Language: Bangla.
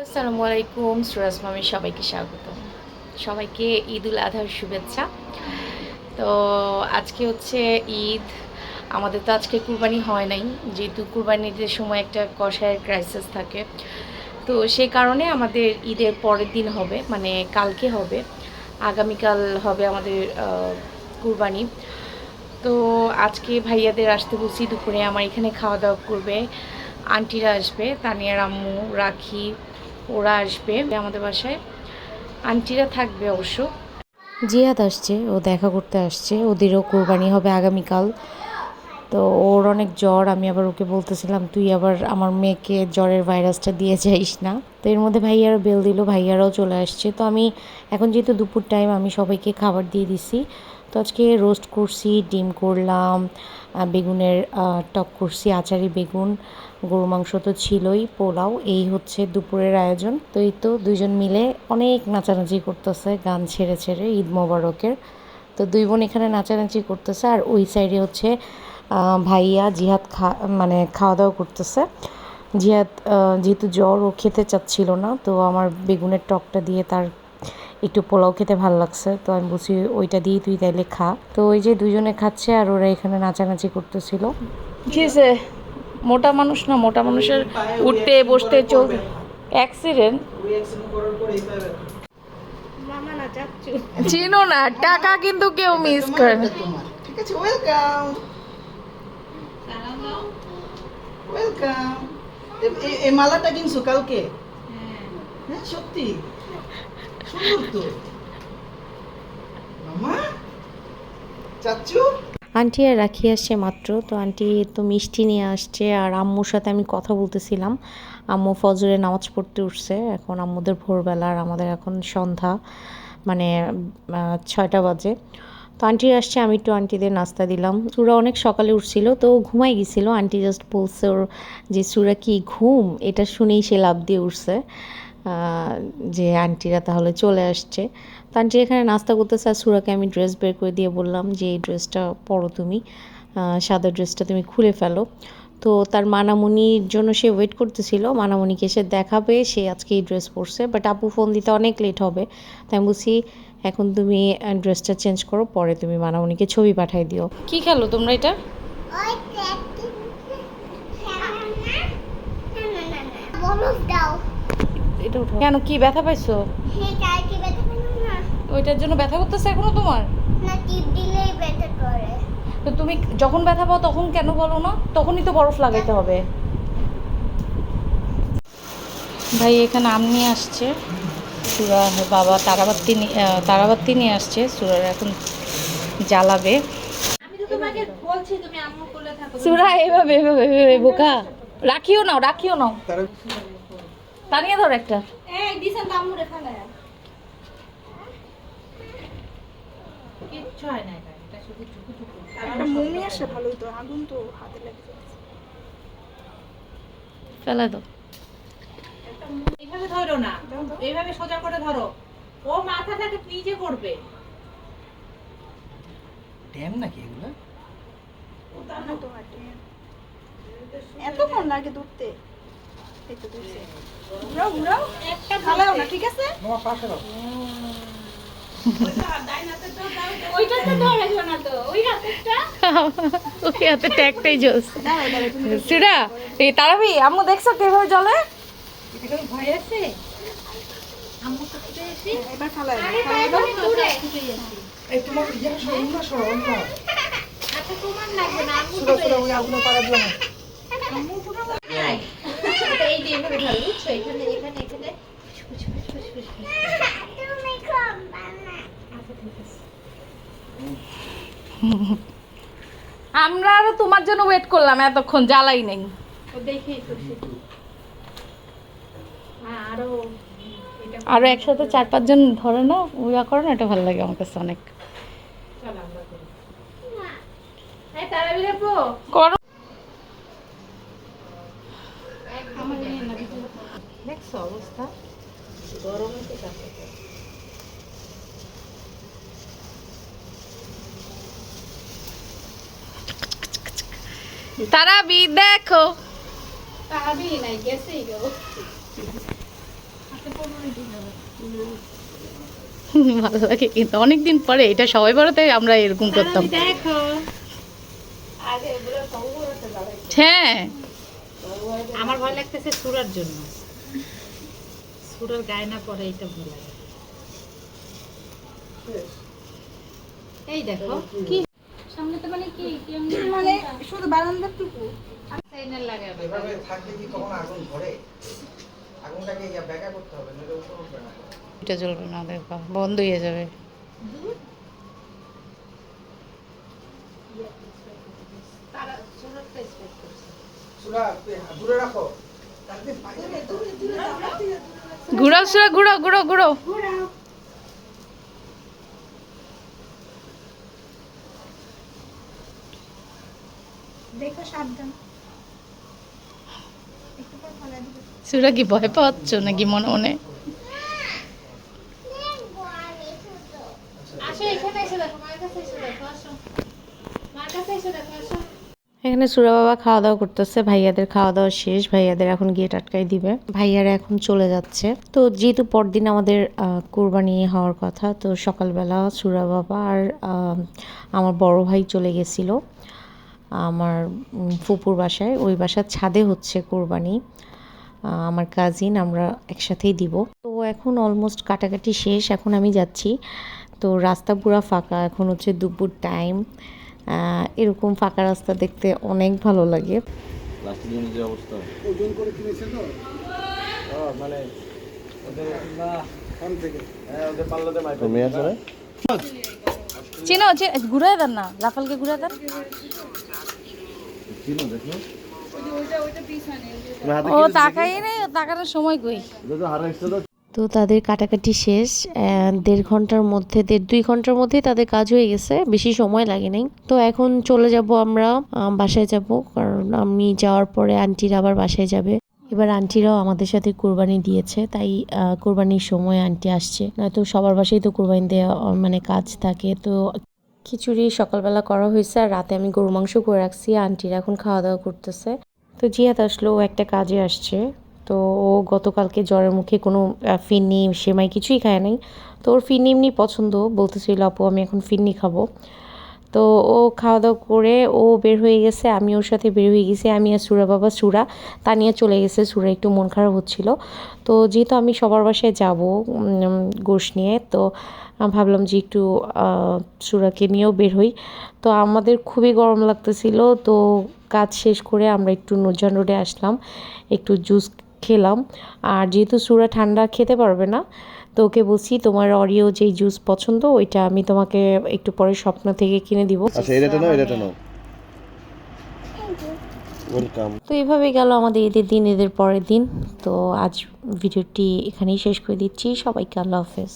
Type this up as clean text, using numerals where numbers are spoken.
আসসালামু আলাইকুম সুরাজ মামি সবাইকে স্বাগত। সবাইকে ঈদ উল আজহার শুভেচ্ছা। তো আজকে হচ্ছে ঈদ। আমাদের তো আজকে কুরবানি হয় নাই, যেহেতু কুরবানির সময় একটা কষায়ের ক্রাইসিস থাকে। তো সেই কারণে আমাদের ঈদের পরের দিন হবে, মানে কালকে হবে, আগামীকাল হবে আমাদের কুরবানি। তো আজকে ভাইয়াদের আসতে বলছি, দুপুরে আমার এখানে খাওয়া দাওয়া করবে। আন্টিরা আসবে, তানিয়ার আম্মু, রাখি, ওরা আসবে আমাদের বাসায়। আন্টিরা থাকবে অবশ্য। জিয়াদ আসছে, ও দেখা করতে আসছে, ওদেরও কোরবানি হবে আগামীকাল। তো ওর অনেক জ্বর, আমি আবার ওকে বলতেছিলাম তুই আবার আমার মেয়েকে জ্বরের ভাইরাসটা দিয়ে যাইস না। তো এর মধ্যে ভাইয়ারও বেল দিল, ভাইয়ারাও চলে আসছে। তো আমি এখন যেহেতু দুপুর টাইম, আমি সবাইকে খাবার দিয়ে দিছি। তো আজকে রোস্ট করছি, ডিম করলাম, বেগুনের টক করছি, আচারি বেগুন, গরু মাংস তো ছিলই, পোলাও। এই হচ্ছে দুপুরের আয়োজন। তো এই তো দুইজন মিলে অনেক নাচানাচি করতেছে, গান ছেড়ে ছেড়ে ঈদ মোবারকের। তো দুই বোন এখানে নাচানাচি করতেছে, আর ওই সাইডে হচ্ছে ভাইয়া জিহাদ মানে খাওয়া দাওয়া করতেছে। জিহাদ যেহেতু জ্বর, ও খেতে চাচ্ছিল না, তো আমার বেগুনের টকটা দিয়ে তার একটু পোলাও খেতে ভালো লাগছে। তো আমি বলছি ওইটা দিয়েই তুই তাইলে খা। তো ওই যে দুজনে খাচ্ছে, আর ওরা এখানে নাচানাচি করতেছিল। কিসে মোটা মানুষ না, মোটা মানুষের উঠতে বসতে চলতে অ্যাক্সিডেন্ট। চিনো না, টাকা কিন্তু কেউ মিস করে না। ঠিক আছে, ওয়েলকাম ওয়েলকাম। এই মালাটা কিনছো কালকে? হ্যাঁ সত্যি সুন্দর তো মামা। চাচু আন্টি আর রাখি আসছে মাত্র। তো আন্টি তো মিষ্টি নিয়ে আসছে, আর আম্মুর সাথে আমি কথা বলতেছিলাম। আম্মু ফজরে নামাজ পড়তে উঠছে, এখন আম্মুদের ভোরবেলা, আর আমাদের এখন সন্ধ্যা, মানে 6টা বাজে। তো আন্টি আসছে, আমি একটু আন্টিদের নাস্তা দিলাম। সুরা অনেক সকালে উঠছিল, তো ঘুমাই গেছিল। আন্টি জাস্ট বলছে ওর যে সুরা কি ঘুম, এটা শুনেই সে লাফ দিয়ে উঠছে যে আন্টিরা তাহলে চলে আসছে। তো আন্টি এখানে নাস্তা করতেছে, আর সুরাকে আমি ড্রেস বের করে দিয়ে বললাম যে এই ড্রেসটা পরো তুমি, সাদা ড্রেসটা তুমি খুলে ফেলো। তো তার মানামুনির জন্য সে ওয়েট করতেছিল, মানামুনিকে সে দেখাবে, সে আজকে এই ড্রেস পরছে। বাট আপু ফোন দিতে অনেক লেট হবে, তাই আমি বলছি এখন তুমি ড্রেসটা চেঞ্জ করো, পরে তুমি মানামুনিকে ছবি পাঠাই দিও। কি খেলো তোমরা এটা? এটা উঠো। কেন, কি ব্যথা পাইছো? ওইটার জন্য ব্যথা করতেছে এখনো তোমার? তো তুমি যখন ব্যথা পাও তখন কেন বলো না? তখনই তো বরফ লাগাইতে হবে। ভাই এখানে আম নিয়ে আসছে, সুরা বাবা তারাবাতি নিয়ে আসছে, সুরার এখন জ্বালাবে। সুরা এভাবে এভাবে এভাবে বোকা। রাখিও নাও, রাখিও নাও, টানিয়ে ধর একটা। কিচ্ছু হয় না, এটা শুধু ঝুঁকু ঝুঁকু। একটা মমি আসে ভালোই তো, আগুন তো হাতে লেগে যাচ্ছে। ফেলে দাও। এইভাবে ধরো না, এইভাবে সোজা করে ধরো। ও মাথাটাকে নিজে করবে। ড্যাম নাকি এগুলো? এতক্ষণ লাগে ধরতে? এই তো ধরছে। ঘুরাও ঘুরাও, একটা ঢালাও না, ঠিক আছে? মামা পাশে দাও। ওইটাতে ধরেছো না তো, ওই হাতেরটা। ওই হাতে ট্যাগটাই জ্বলছে। সুরা এই তারাবি আম্মু দেখছো কিভাবে জ্বলে? এটা ভয় আছে। আম্মু তো ছুটে এসে এবার ফালাই আরে বাবা দূরে। এই তোমার ইয়া সরো না, সরো অন্য। আচ্ছা তোমার লাগবে না, আম্মু সুরা সুরা ওই আগুনে পাড়া দিও না। আম্মু পুরো নাই। এই যে এভাবে ধরো, বুঝছো? এখানে এখানে এখানে ফুস ফুস ফুস ফুস ফুস। তুমি কম বানা। আচ্ছা ঠিক আছে। আমরা আরো তোমার জন্য ওয়েট করলাম, এতক্ষণ জ্বালাই নেই। ও দেখেই তো শুধু। আরো এটা আরো একসাথে 4-5 জন ধরে না, ওইয়া করো না, এটা ভালো লাগে আমার কাছে অনেক। চল আমরা করি। এই তারাবি রেপো। করো। দেখছো অবস্থা? গরমে তো কাঁপতে থাকে। তারাবি দেখো। তারাবি নাই, গেছেই গো। ভালো লাগে কিন্তু অনেকদিন পরে এটা সবাই বড়তে আমরা এরকম করতাম। দেখো হ্যাঁ আমার ভয় লাগতেছে সুরার জন্য, সুরার গায়ে না পরে এটা ভয় লাগে। এই দেখো কি সামনেতে মানে কি মানে শুধু বারান্দাটুকু। সাইনাল লাগে আবার। এভাবে থাকলে কি কখনো আগুন ধরে? আগুনটাকে ব্যাকা করতে হবে, নইলে উপর উঠবে না। এটা চলবে না, দেখো বন্ধ হয়ে যাবে। তারা সুরারটা স্পেস করছে। সুরা দূরে রাখো। তাহলে ঘুরাও সুরা, ঘুরাও ঘুরাও ঘুরাও। দেখো সাবধান, একটু পর ফেলা দিবে। সুরা কি ভয় পাচ্ছ নাকি মনে মনে? আসো এখানে এসে দেখো, মায়ের কাছে এসে দেখো, আসো মায়ের কাছে এসে দেখো, আসো। এখানে সুরা বাবা খাওয়া দাওয়া করতেছে, ভাইয়াদের খাওয়া দাওয়া শেষ, ভাইয়াদের এখন গেট আটকাই দিবে, ভাইয়ারা এখন চলে যাচ্ছে। তো যেহেতু পরদিন আমাদের কোরবানি হওয়ার কথা, তো সকালবেলা সুরা বাবা আর আমার বড় ভাই চলে গেছিল আমার ফুপুর বাসায়, ওই বাসার ছাদে হচ্ছে কোরবানি। আমার কাজিন, আমরা একসাথেই দিব। তো এখন অলমোস্ট কাটাকাটি শেষ, এখন আমি যাচ্ছি। তো রাস্তা পুরো ফাঁকা, এখন হচ্ছে দুপুর টাইম। এরকম ফাঁকা রাস্তা দেখতে অনেক ভালো লাগে। লাস্টের জন্য যে অবস্থা ওজন করে কিনেছে তো? মানে ওদের না ফোন থেকে। হ্যাঁ, ওদের পাল্লাতে মাইক্রো মেয়ে আছে না? চেনো ঘুরাই দেন না, রাফালকে ঘুরাই দেন। চিনো দেখো ও তাকাই নেই, তাকানোর সময় কই। তো হারাইছে তো। তো তাদের কাটাকাটি শেষ, 1.5 ঘন্টার মধ্যে 1.5-2 ঘন্টার মধ্যে তাদের কাজ হয়ে গেছে, বেশি সময় লাগে নাই। তো এখন চলে যাব আমরা বাসায় যাব, কারণ আমি যাওয়ার পরে আন্টিরা আবার বাসায় যাবে। এবার আন্টিরাও আমাদের সাথে কোরবানি দিয়েছে, তাই কোরবানির সময় আন্টি আসছে, নয়তো সবার বাসায় তো কোরবানি দেওয়া মানে কাজ থাকে। তো খিচুড়ি সকালবেলা করা হয়েছে, আর রাতে আমি গরু মাংস করে রাখছি, আন্টিরা এখন খাওয়া দাওয়া করতেছে। তো জিয়াদ আসলো, ও একটা কাজে আসছে। তো ও গতকালকে জ্বরের মুখে কোনো ফিরনি সেমাই কিছুই খায় নাই। তো ওর ফিরনি এমনি পছন্দ, বলতেছিল আপু আমি এখন ফিরনি খাবো। তো ও খাওয়া দাওয়া করে ও বের হয়ে গেছে, আমি ওর সাথে বের হয়ে গেছি। আমি আর সুরা বাবা, সুরা তা নিয়ে চলে গেছে, সুরা একটু মন খারাপ হচ্ছিল। তো যেহেতু আমি সবার বাসায় যাব গোশ নিয়ে, তো ভাবলাম যে একটু সুরাকে নিয়েও বের হই। তো আমাদের খুবই গরম লাগতেছিল, তো কাজ শেষ করে আমরা একটু নূরজাহান রোডে আসলাম, একটু জুস খেলাম। আর যেহেতু সুরা ঠান্ডা খেতে পারবে না, তো ওকে বলছি তোমার অরিও যেই জুস পছন্দ ওইটা আমি তোমাকে একটু পরে স্বপ্ন থেকে কিনে দিব। আচ্ছা এটা নাও, এটা নাও। ওয়েলকাম। তো এভাবে গেল আমাদের ঈদের দিন, ঈদের পরের দিন। তো আজ ভিডিওটি এখানেই শেষ করে দিচ্ছি, সবাইকে আল্লাহ হাফেজ।